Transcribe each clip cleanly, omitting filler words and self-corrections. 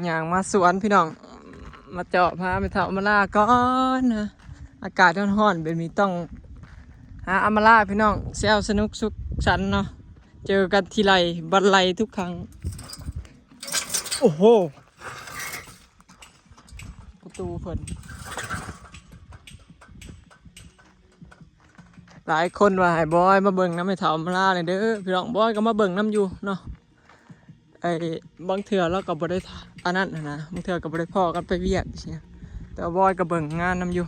อย่างมาสวนพี่น้องมาเจาะพาไปเถาอำมาลาก่อนนะอากาศร้อนๆเป็นมีต้องหาอำมาลาพี่น้องแซวสนุกสุขสันต์เนาะเจอกันทีไรบันไลทุกครั้งโอ้โหประตูเพิ่นหลายคนว่าให้บอยมาเบิ่งน้ำให้เถาอำมาลาเลยเด้อพี่น้องบอยก็มาเบิ่งน้ำอยู่เนาะไอ้บางเถื่อเราก็บ่ได้อันนั้นนะบางเถื่อก็บ่ได้พ่อกันไปเวียกใช่แต่บอยก็เบิ่งงานน้ำอยู่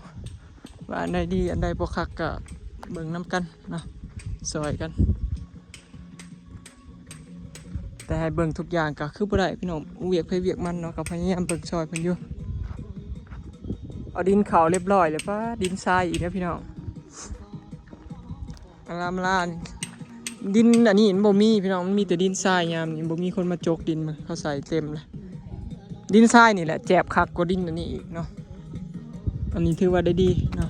ว่าอันใดดีอันใดบ่คักก็เบิ่งน้ำกันเนาะซอยกันแต่ให้เบิ่งทุกอย่างก็คือบ่ได้พี่น้องเวียกไปเวียกมันเนาะก็พยายามเบิ่งซอยเพิ่นอยู่เอาดินเขาเรียบร้อยเลยป่ะดินทรายอีกแล้วพี่น้องลาดินอันนี้มันบ่มีพี่น้องมันมีแต่ดินทรายยามนี่บ่มีคนมาจกดินมาเขาใส่เต็มเลยดินทรายนี่แหละแจบคักกว่าดินอันนี้อีกเนาะอันนี้ถือว่าได้ดีเนาะ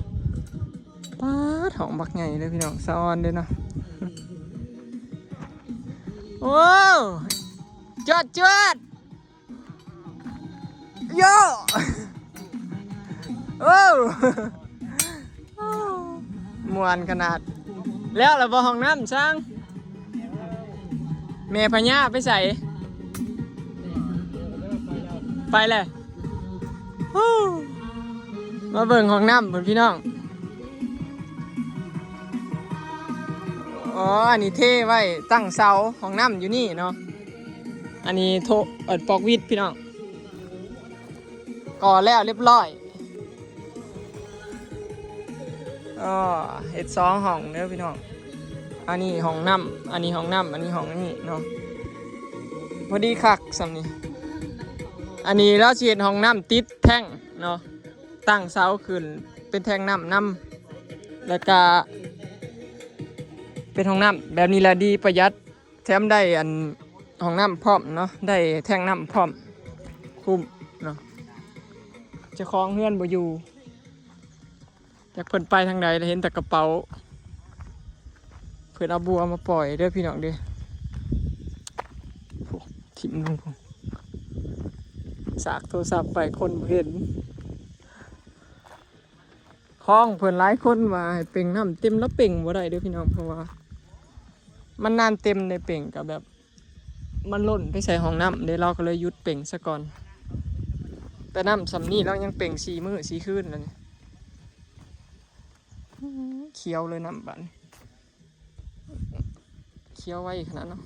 ป้าถองบักใหญ่เลยพี่น้องสะออนเลยเนาะโอ้จวดโย่โอ้มวนขนาดแล้วเราบ่ห้องน้ำช่างแม่พญาไปใส่ไปเลยมาเบิ่งห้องน้ำเพื่อนพี่น้องอ๋ออันนี้เท่ไว้ตั้งเสาห้องน้ำอยู่นี่เนาะอันนี้โถปอกวิดพี่น้องก่อแล้วเรียบร้อยอ๋อเห็ด2 ห้องเด้อพี่น้องอันนี้ห้องน้ำอันนี้ห้องน้ำอันนี้ห้องนี้เนาะพอดีคักสำนี้อันนี้แล้วเสียดห้องน้ำติดแท่งเนาะตั้งเสาขึ้นเป็นแท่งน้ำแล้วก็เป็นห้องน้ำแบบนี้แหละดีประหยัดแถมได้อันห้องน้ำพร้อมเนาะได้แท่งน้ำพร้อมคุ้มเนาะเจ้าของเฮือนบ่อยู่จากเพิ่นไปทางใดเห็นแต่กระเป๋าเพิ่นเอาบัวมาปล่อยเด้อพี่น้องเด้อถิ่มลงสากโทรศัพท์ไปคนบ่เห็นคล้องเพิ่นหลายคนว่าให้เป่งน้ำเต็มแล้วเป่งบ่ได้เด้อพี่น้องเพราะว่ามันนานเต็มในเป่งกับแบบมันล่นไปใส่ห้องน้ำเดี๋ยวเราก็เลยหยุดเป่งซะก่อนแต่น้ำสำนี้เรายังเป่ง4 มื้อ4 คืนแล้วนี่เคี้ยวเลยน้ำบันเคี้ยวไว้ขนาดเนาะ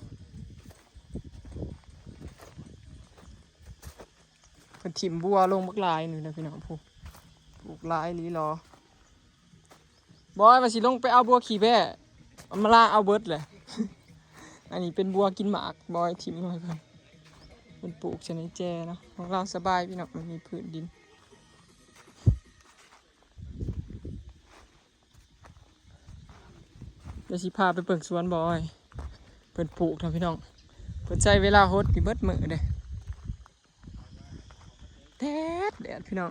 เพิ่นถิ่มบัวลงบักลายนี่นะพี่น้องปลูกลายลีรอบอยมาสิลงไปเอาบัวขี่แพะเอามาล่าเอาเบิร์ดเลย อันนี้เป็นบัวกินหมากบอยถิ่มลงไปเป็นปลูกชนิดแจเนาะของเราสบายพี่น้องมันมีพื้นดินเดี๋ยวสิพาไปเปิดสวนบอยเปิดปลูกนะพี่น้องเปิดใจเวลาโฮดที่เบิดมือเด้แดดพี่น้อง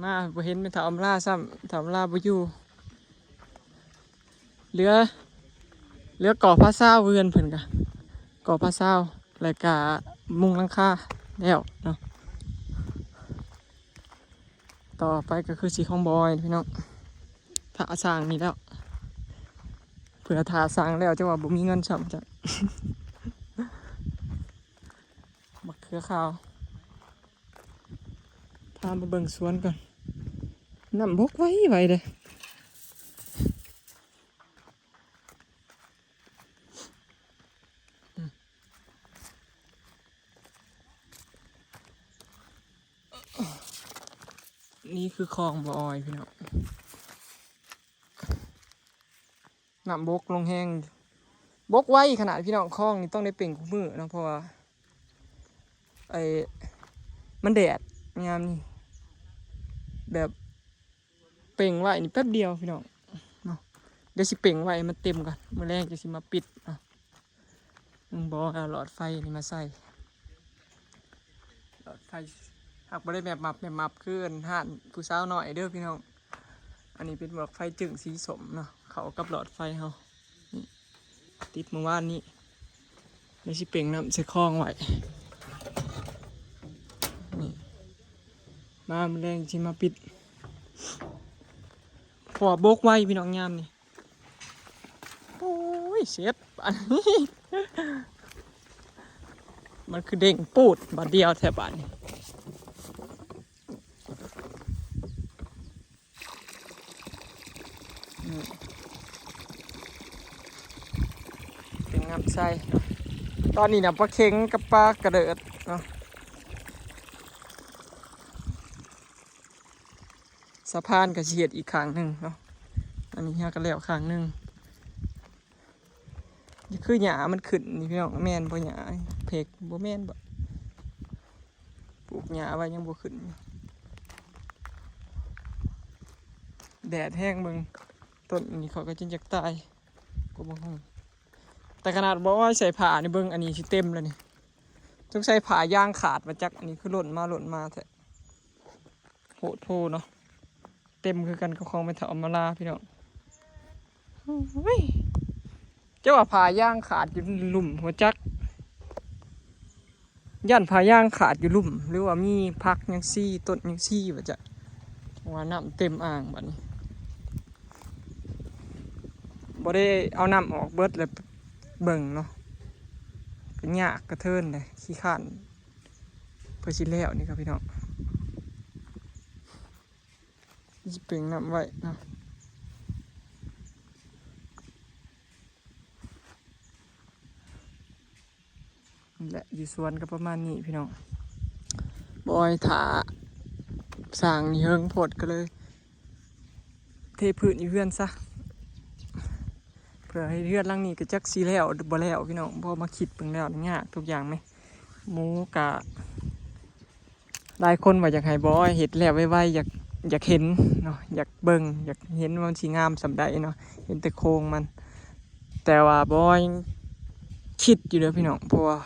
มาบ่เห็นเป็นถาวล่าซ้ำถาวล่าบ่อยู่เหลือก่อผ้าเศร้าเวือนเพิ่นกะก่อผ้าเศร้ารายกามุงหลังคาแล้วเนาะต่อไปก็คือสีของบอยพี่น้องถ้าสร้างนี่แล้วเผื่อทาสร้างแล้วจะว่าบ่มีเงินซ้ำจ้ะ บักเขือขาวพามาเบิ่งสวนก่อนน้ำบกไว้เลยนี่คือคลองบ่ออยพี่น้องน้ำบกลงแห้งบกไว้ขนาดพี่น้องคลองนี่ต้องได้เป่งคู่มือนะเพราะว่ามันแดดงามนี่แบบเป่งไว้นี่แป๊บเดียวพี่น้องเนาะเดี๋ยวสิเป่งไว้มันเต็มกันเมื่อแรกจะสิมาปิดเนาะบอเอาหลอดไฟนี่มาใส่หลอดไฟหากไม่ได้แบบมับขึ้นห่านผู้สาวหน่อยเด้อพี่น้องอันนี้เป็นหลอดไฟจึงสีสมเนาะเขากับหลอดไฟเขาติดเมื่อวานนี้เดี๋ยวสิเป่งน้ำใส่คลองไว้ มาแรงชิมาปิดพอโบกไว้พี่น้องยามนี่โอ้ยเสียบอันนี้มันคือเด้งปูดบาดเดียวแถบบ้านนี่เป็นงามไส้ตอนนี้นะปลาเค็งกับปลากระเดิดเนาะสะพานกระเฉียดอีกครั้งหนึ่งเนาะอันนี้ฮะก็แล้วครั้งหนึ่งนี่คือหญ้ามันขึ้นนี่พี่น้องแม่นบ่หญ้าเพกบ่แม่นบ่ปลูกหญ้าไว้ยังบ่ขึ้นแดดแห้งเบิ่งต้นนี้เขาก็จนอยากตายก็บ่ฮู้แต่ขนาดบอกว่าใส่ผ้านี่เบิ่งอันนี้สิเต็มแล้วนี่ต้องใส่ผ้ายางขาดมาจักอันนี้คือหล่นมาแท้โหดโพเนาะเต็มคือกันกับของไปเถามาลาพี่น้องเจ้าว่าผ้ายางขาดอยู่ลุ่มหัวจักย่านผ้ายางขาดอยู่ลุ่มหรือว่ามีพักยังซี่ต้นยังซี่ว่าจะว่าน้ำเต็มอ่างบัดนี้บ่ได้เอาน้ำออกเบิดเลยเบิ่งเนาะก็ยากกระเทินเลยขี้ข้านเพื่อสิแล้วนี่ครับพี่น้องจะเปล่งน้ำไว้เนาะและอยู่สวนก็ประมาณนี้พี่น้องบอยถาสั่งเฮิงผดก็เลยเทพื้นอยู่เพื่อนซะเพื่อให้เลือดล่างนี้ก็จักสีแล้วบ่แล้วพี่น้องพอมาคิดเบิ่งแล้วยากทุกอย่างไหมหมูกะหลายคนว่าอยากให้บอยเห็ดแล้วไวๆอยากเห็นเนาะอยากเบิ่งอยากเห็นว่ามันสีงามสำใดเนาะเห็นแต่โครงมันแต่ว่าบอยคิดอยู่เด้อพี่น้องเพราะว่า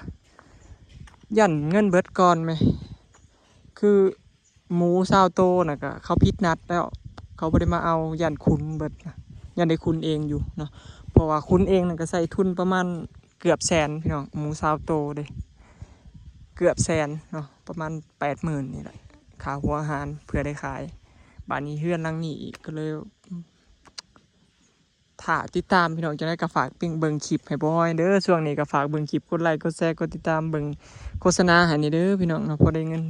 ยันเงินเบิดก่อนไหมคือหมูซาวโตน่ะก็เขาพิดนัดแล้วเขาไม่ได้มาเอายันคุณเบิดนะยันได้คุณเองอยู่เนาะเพราะว่าคุณเองน่ะก็ใส่ทุนประมาณเกือบแสนพี่น้องหมูซาวโตเลยเกือบแสนเนาะประมาณ80,000นี่แหละค่าหัวอาหารเพื่อได้ขายบ้านนี้เฮือนหลังนี้อีกก็เลยถ้าติดตามพี่น้องจะได้ก็ฝากเบิ่งคลิปให้บอยเด้อช่วงนี้ก็ฝากเบิ่งคลิปกดไลค์กดแชร์กดติดตามเบิ่งโฆษณาให้นี่เด้อพี่น้องเนาะพอได้เงิน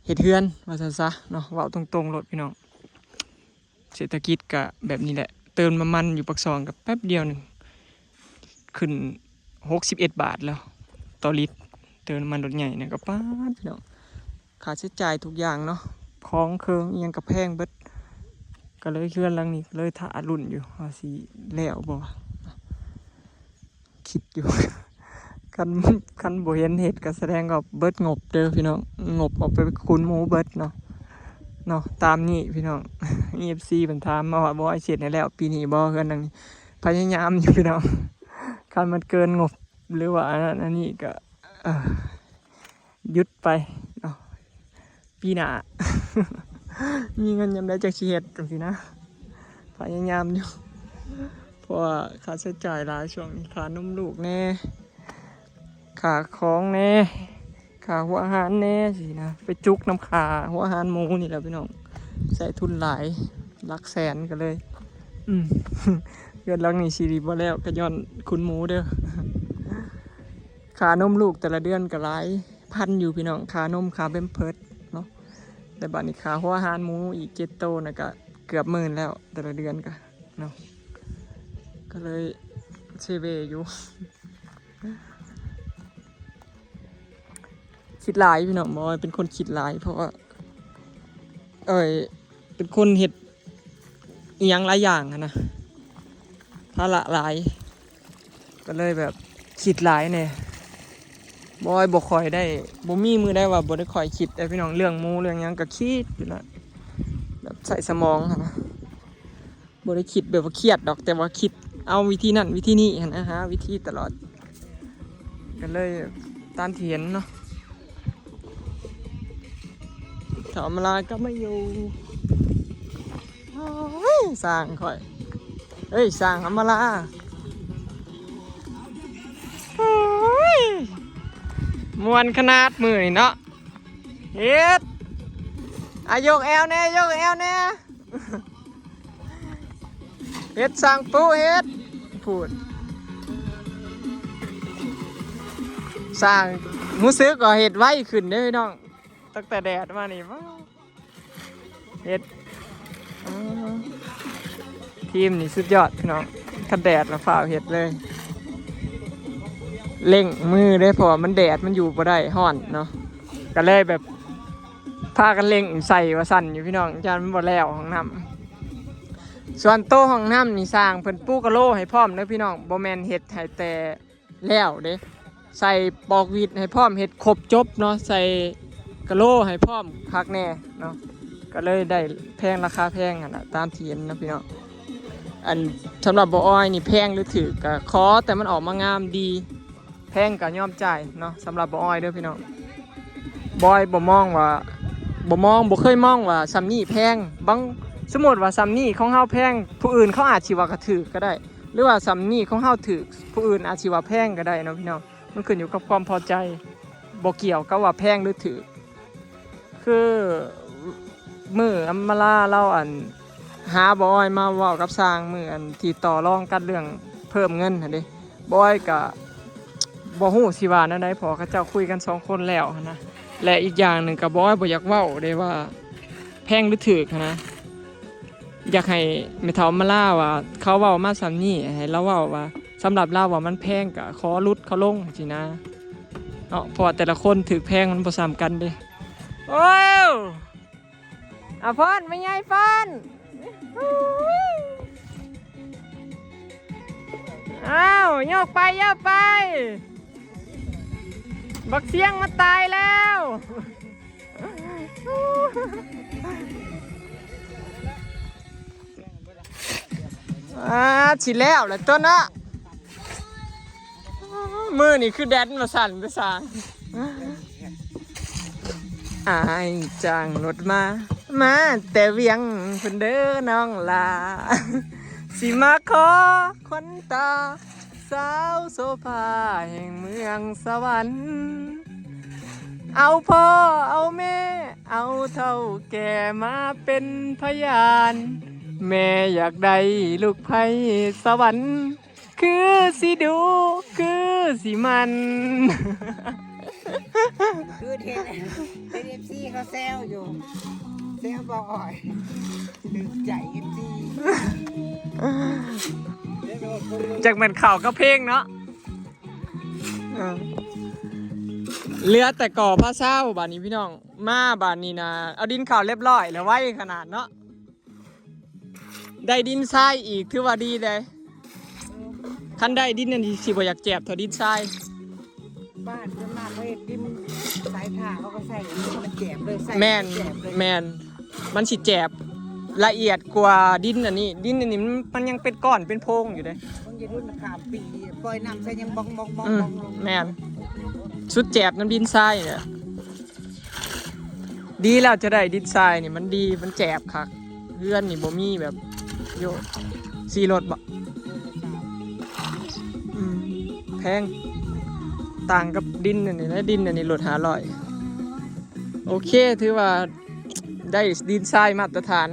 เฮ็ดเฮือนว่าซั่นซะเนาะเว้าตรงๆโลดพี่น้องเศรษฐกิจก็แบบนี้แหละเติมน้ำมันอยู่ปักซองกับแป๊บเดียวนึงขึ้น61 บาทแล้วต่อลิตรเติมน้ำมันรถใหญ่เนี่ยก็ป๊าดพี่น้องค่าใช้จ่ายทุกอย่างเนาะของเครื่องอีหยังก็แพงเบิดก็เลยเคลื่อนหลังนี้เลยถ่ารุ่นอยู่ว่าสิแล้วบ่คิดอยู่ คันบ่เห็นเห็ดก็แสดงว่าเบิดงบเด้อพี่น้องงบออกไปคุณหมูเบิดเนาะตามนี้พี่น้อง EFC เพิ่นถามมาว่าบ่ให้เสร็จแล้วปีนี้บ่เฮือนดังนี้พยายามอยู่พี่น้องคันมันเกินงบหรือว่าอันนี้ก็หยุดไปเนาะปีหน้า มีเงินยามใดจักสิเฮ็ดจังซี่นะพยายามอยู่เพราะว่าค่าใช้จ่ายหลายช่วงนี้ค่านมลูกแน่ค่าของแน่ค่าหัวอาหารแน่สินะไปจุกน้ำค่าหัวอาหารหมูนี่แหละพี่น้องใส่ทุนหลายหลักแสนกันเลยเดือนหลังนี่สิริบ่แล้วก็ย้อนคุณหมูเด้อค่านมลูกแต่ละเดือนก็หลายพันอยู่พี่น้องค่านมค่าเบมเพิร์สเนาะแต่บัดนี้ค่าหัวอาหารหมูอีก7 โตน่ะก็เกือบ10,000แล้วแต่ละเดือนก็เนาะก็เลยเซเวอยู่คิดหลายพี่น้องบอยเป็นคนคิดหลายเพราะว่าเป็นคนเห็ดอีหยังหลายอย่างนะภาระหลายก็เลยแบบคิดหลายเนี่ยบอยบ่ค่อยได้บ่มีมือได้ว่าบ่ได้ค่อยคิดแต่พี่น้องเรื่องหมู่เรื่องหยังก็คิดอยู่นะแบบใส่สมองนะบ่ได้คิดแบบว่าเครียดดอกแต่ว่าคิดเอาวิธีนั้นวิธีนี้นะฮะวิธีตลอดก็เลยตามเถียนเนาะถามอะไรก็ไม่อยู่สร้างค่อยสร้างอำมาลามวนขนาดมือนี่เนาะเฮ็ด ยกแอวแน่ยกแอวแน่เฮ็ดสั่งปูเฮ็ดพูดสร้างมูซื้อก็เฮ็ดไว้ขึ้นเด้อพี่น้องตั้งแต่แดดมานี่ว้าวเฮ็ดทีมนี่สุดยอดพี่น้องถ้าแดดมาฝ่าเฮ็ดเลยเร่งมือได้เพราะมันแดดมันอยู่บ่ได้ฮ้อนเนาะก็เลยแบบพากันเร่งใส่ว่าสั่นอยู่พี่น้องจานมันบ่แล้วห้องน้ำส่วนโต๊ะห้องน้ำนี่สร้างเพิ่นปูกะโลให้พร้อมเด้อพี่น้องบ่แม่นเฮ็ดให้แต่แล้วเด้ใส่ปอกวิดให้พร้อมเฮ็ดครบจบเนาะใส่กะโลให้พร้อมคักแน่เนาะก็เลยได้แพงราคาแพงอ่ะนะตามที่เห็นนะพี่น้องอันสำหรับบ่ออ้อยนี่แพงหรือถือก็ขอแต่มันออกมางามดีแพงก็ยอมจ่ายเนาะสำหรับบ่ออ้อยเด้อพี่น้องบอยบ่มองว่าบ่เคยมองว่าซัมนี่แพงบางสมมติว่าซัมนี่ของเฮาแพงผู้อื่นเขาอาจสิว่าก็ถือก็ได้หรือว่าซัมนี่ของเฮาถือผู้อื่นอาจสิว่าแพงก็ได้เนาะพี่น้องมันขึ้นอยู่กับความพอใจบ่เกี่ยวกับว่าแพงหรือถือคือมืออัมมาลาเราอันหาบอยมาเว้ากับสร้างมืออันที่ต่อรองกันเรื่องเพิ่มเงินหั่นเด้บอยก็บ่ฮู้สิว่าแนวใดพอเขาเจ้าคุยกัน2คนแล้วนะและอีกอย่างหนึ่งกับบอยบ่อยากเว้าได้ว่าแพงหรือถูกนะอยากให้แม่เฒ่ามาล่าว่าเขาเว้ามาซ้ำนี่ให้เราเว้าว่าสำหรับเราว่ามันแพงก็ขอลดเขาลงสินะเนาะเพราะแต่ละคนถูกแพงมันบ่ซ้ำกันเด้โอ้ยพอนไม่ใหญ่พอนอ้าวยกไปบักเสียงมาตายแล้วฉีดแล้วแหละต้นนะมือนี่คือแดนมาสั่นไปสางจางรถมาแต่เวียงเพิ่นเด้อน้องลาสิมาขอคนตาสาวโซภาแห่งเมืองสวรรค์เอาพ่อเอาแม่เอาเท่าแก่มาเป็นพยานแม่อยากได้ลูกไผ่สวรรค์คือสิดูคือสิมันคือเทนเอฟซีเขาแซวอยู่แซวบ่อยดึงใจเอฟซี จากมันเข่าก็เพลงเนาะเรือแต่ก่อผ้าเศร้าบานนี้พี่น้องมาบานนี้นะเอาดินเข่าเรียบร้อยแล้วไว้ขนาดเนาะได้ดินทรายอีกถือว่าดีเลยคันได้ดินนั่นสิบ่อยากแจบเท่าดินทรายบ้านจะมาเขาเห็นดินสายถ่าเขาก็ใส่มันแจบเลยใส่แมนมันสิแจบละเอียดกว่าดินอันนี้มันยังเป็นก้อนเป็นโพรงอยู่เลยมันจะรุ่นขาปีปล่อยน้ำใส่ยังบองแมนสุดแจบน้ำดินทรายเนี่ยดีแล้วจะได้ดินทรายนี่มันดีมันแจบคักเพื่อนนี่บ่มีแบบโยซีรถบ่แพงต่างกับดินอันนี้นะดินอันนี้รถ500โอเคถือว่าได้ดินทรายมาตรฐาน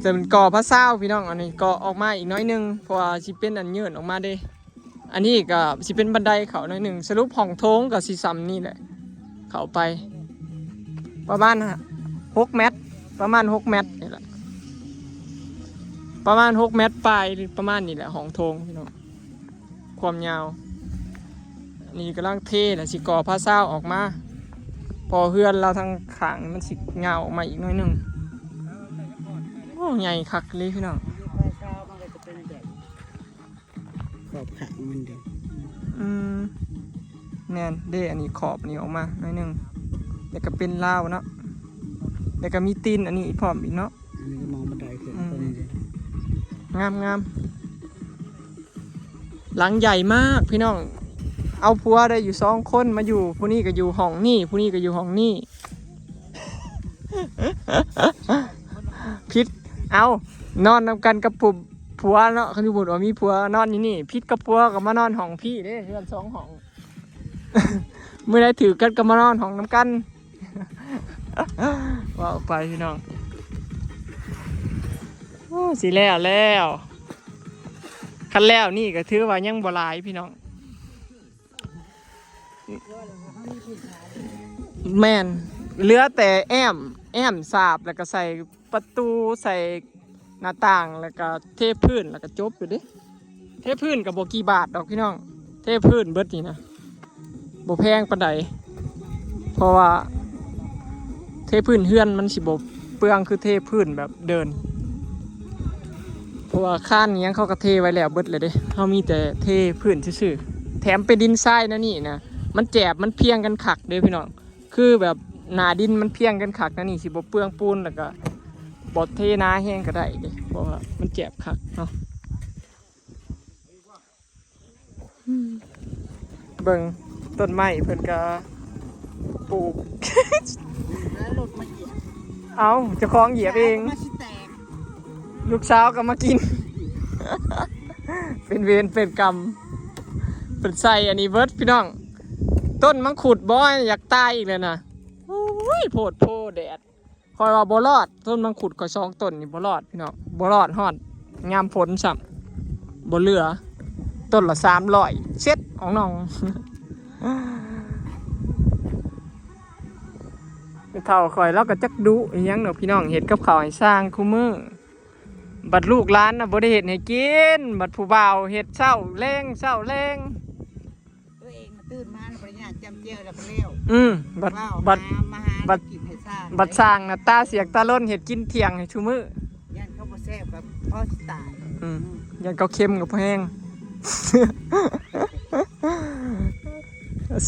แต่มันก่อพระเศร้าพี่น้องอันนี้ก่อออกมาอีกน้อยนึงเพราะว่าสิเป็นอันยืดออกมาได้อันนี้ก็สิเป็นบันไดเขาน้อยนึงสรุปห้องโถงกับสิซ้ำนี่แหละเขาไปประมาณ6 เมตรประมาณ6 เมตรนี่แหละประมาณ6 เมตรปลายประมาณนี่แหละห้องโถงพี่น้องความยาวนี่กำลังเทแหละสิก่อพระเศร้าออกมาพอเฮือนเราทางขางมันสิเงาออกมาอีกน้อยนึงโอ้ใหญ่คักเลยพี่น้องขอบขามันเด็กแน่นเด้อันนี้ขอบอันนี้ออกมาน้อยนึงแล้วก็เป็นลาวเนาะแล้วก็มีตีนอันนี้พร้อมอีกเนาะอันนี้ก็มองบันไดขึ้นงามหลังใหญ่มากพี่น้องเอาผัวได้อยู่2 คนมาอยู่ผู้นี้ก็อยู่ห้องนี่ผู้นี้ก็อยู่ห้องนี่พิษเอานอนนำกันกับผัวเนาะเขาอยู่บุญว่ามีผัวนอนนี่พิษกับผัวก็มานอนห้องพี่เด้เพื่อน2 ห้องเมื่อไรถือกันก็มานอนห้องน้ำกัน ว่าออกไปพี่น้องโอ้สิแล้วคันแล้วนี่ก็ถือว่ายังบ่หลายพี่น้องแม่นเหลือแต่แอมสาบแล้วก็ใส่ประตูใส่หน้าต่างแล้วก็เทพื้นแล้วก็จบอยู่ดิเทพื้นกับบ่กี่บาทดอกพี่น้องเทพื้นเบิดนี่นะบ่แพงปานใดเพราะว่าเทพื้นเฮือนมันสิบ่เปลืองคือเทพื้นแบบเดินเพราะว่าข้านนี้เขาก็เทไว้แล้วเบิดเลยเด้เขามีแต่เทพื้นซื่อๆแถมเป็นดินทรายนะนี่นะมันแจบมันเพียงกันขักเด้พี่น้องคือแบบหนาดินมันเพียงกันขักนะนี่สิบ่เปลืองปูนแล้วก็บ่เทนาแห้งก็ได้เด้เพราะว่ามันแจบขักเนาะเบิ่งต้นไม้เพิ่นก็ปลูก แล้วหลุดมาเหยียบ เอาเจ้าของเหยียบเอง มาสิแตก ลูกสาวก็มากิน เป็นเวรเป็นกรรมเป็นใส่อันนี้เบิร์ดพี่น้อง ต้นมังคุดบอยอยากตายอีกเลยนะโอ้ยโพดโพแดดคอยว่าบ่รอดต้นมังคุดคอย2 ต้นนี่บ่รอดพี่น้องบ่รอดฮอดงามฝนซ้ำบ่เหลือต้นละ300เช็ดของน้อง เท่าคอยแล้วก็จักดุอีหยังเนาะพี่น้องเฮ็ดกับข้าวให้สร้างคู่มือบัดลูกหลานน่ะบ่ได้เฮ็ดให้กินบัดผู้บ่าวเฮ็ดเช้าแลงตัวเองมาตื่นมาปริญญาจำเจียวแล้วก็เลี้ยว บัด ว้าว บัด มาหา บัด กินให้ซ่า บัดสร้างน่ะตาเสียกตาล้นเฮ็ดกินเที่ยงให้ชุมื้อ ยันเขาบ่แซ่บแบบพ่อสิตาย ยันเขาเค็มกับแห้ง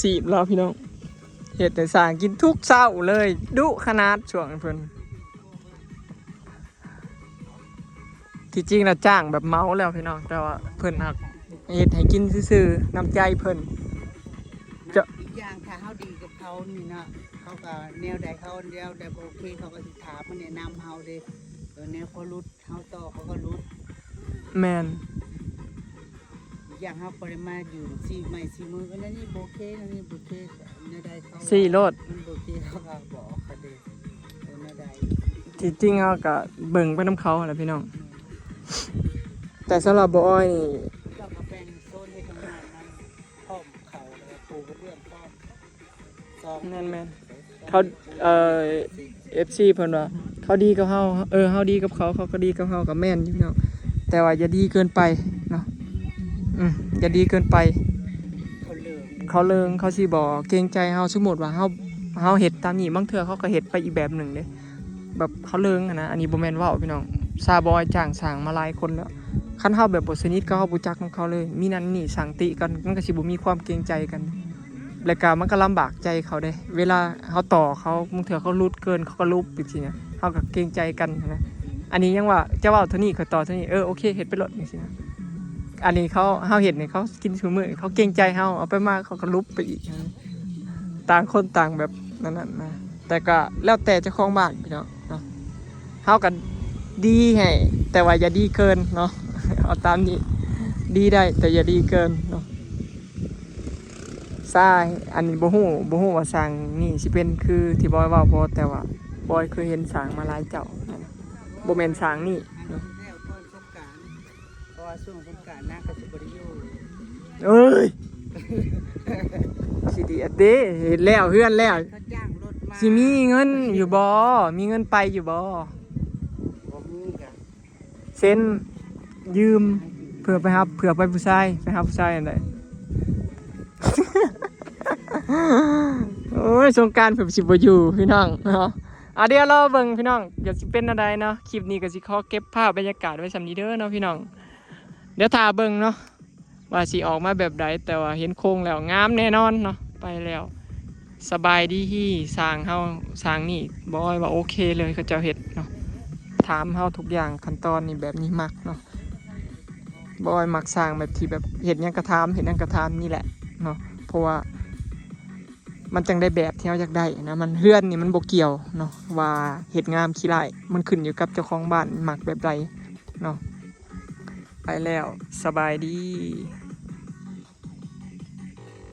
สีบแล้วพี่น้องเฮ็ดให้สร้างกินทุกเช้าเลยดุขนาดช่วงเพิ่นที่จริงน่ะจ้างแบบเมาแล้วพี่น้องแต่ว่าเพิ่นหักเฮ็ดให้กินซื่อๆน้ำใจเพิ่น จะ อีกอย่างถ้าเฮาดีกับเขานี่เนาะเขาก็แนวใดเขาแนวใดบ่โอเคเขาก็สิถามมาแนะนำเฮาเด้แนวเขารุดเฮาต่อเขาก็รุด แมน อีกอย่างเฮาปริมาอยู่4 ไม้4 มืออันนั้นนี่บ่โอเคอันนี้บ่โอเคแนวใดเขา สี่โลด มันบ่โอเคเขาก็บอกเขาเด้แนวใด ที่จริงเขาก็เบิ่งไปน้ำเขาแหละพี่น้อง แต่สำหรับบ่อ้อยนี่ ก็มาแบ่งโซนให้ทำงานมันพร้อมเขาแล้วก็ปลูกกระเบื้องพร้อมซอง แม่นเขาFC เพิ่นว่าเขาดีกับเฮาเฮาดีกับเขาเขาก็ดีกับเฮากับแม่นอยู่พี่น้องแต่ว่าอย่าดีเกินไปเนาะอย่าดีเกินไป เขาเลิก เขาเลิงเขาสิบ่เกรงใจเฮาสมมุติว่าเฮาเฮ็ดตามนี้บางเทื่อเขาก็เฮ็ดไปอีกแบบหนึงเด้แบบเขาเลิงอะนะอันนี้บ่แม่นเว้าพี่น้องซาบอยจ้างสร้างมาหลายคนแล้วคันเฮาแบบบ่สนิทก็เฮาบ่จักนำเขาเลยมีนั่นนี่สังติกันมันก็สิบ่มีความเกรงใจกันแล้วก็มันก็ลำบากใจเขาเด้เวลาเฮาต่อเขาบางเทื่อเขาลุดเกินเขาก็ลุบจังซี่นะเฮาก็เกรงใจกันนะอันนี้ยังว่าจะเว้าเท่านี้เขาต่อเท่านี้โอเคเฮ็ดไปโลดจังซี่นะอันนี้เฮาเฮ็ดนี่เขากินซุมื้อเขาเกรงใจเฮาเอาไปมาเขาก็ลุบไปอีกนะต่างคนต่างแบบนั้นน่ะนะแต่ก็แล้วแต่เจ้าของบ้านพี่น้องเนาะเฮาก็ดีให้แต่ว่าอย่าดีเกินเนาะ เอาตามนี้ดีได้แต่อย่าดีเกินเนาะสร้างอันนี้บ่ฮู้ว่าสร้างนี่สิเป็นคือที่บอยเว้าบ่แต่ว่าบอยเคยเห็นสร้างมาหลายเจ้าบ่แม่นสร้างนี่ อันนี้แล้วต้นสงกรานต์เพราะว่าช่วงสงกรานต์น้ำก็สิบ่ได้อยู่ เอ้ย สิดีอะเด้เห็นแล้วเฮือนแล้ว เขาจ้างรถมา สิมีเงินอยู่บ่มีเงินไปอยู่บ่ บ่มีก็ เซ็นยืมเผื่อไปผู้ชายไปหาผู้ชายอันใด โอ้ยสงกรานต์ผมสิบ่อยู่พี่น้องเนาะเดี๋ยวรอเบิ่งพี่น้องอยากสิเป็นอะไรเนาะคลิปนี้ก็สิขอเก็บภาพบรรยากาศไว้สำนี้เด้อเนาะพี่น้องเดี๋ยวท่าเบิ่งเนาะว่าสิออกมาแบบใดแต่ว่าเห็นโครงแล้วงามแน่นอนเนาะไปแล้วสบายดีที่สร้างเฮาสร้างนี่บ่อยว่าโอเคเลยเขาเจ้าเฮ็ดเนาะถามเฮาทุกอย่างขั้นตอนนี่แบบนี้มักเนาะบ่อยมักสร้างแบบที่แบบเฮ็ดหยังกระทำเฮ็ดหยังกระทำนี่แหละเนาะเพราะว่ามันจังได้แบบที่เราอยากได้นะมันเฮือนนี่มันบ่เกี่ยวเนาะว่าเฮ็ดงามขี้ไร่มันขึ้นอยู่กับเจ้าของบ้านมักแบบใดเนาะไปแล้วสบายดี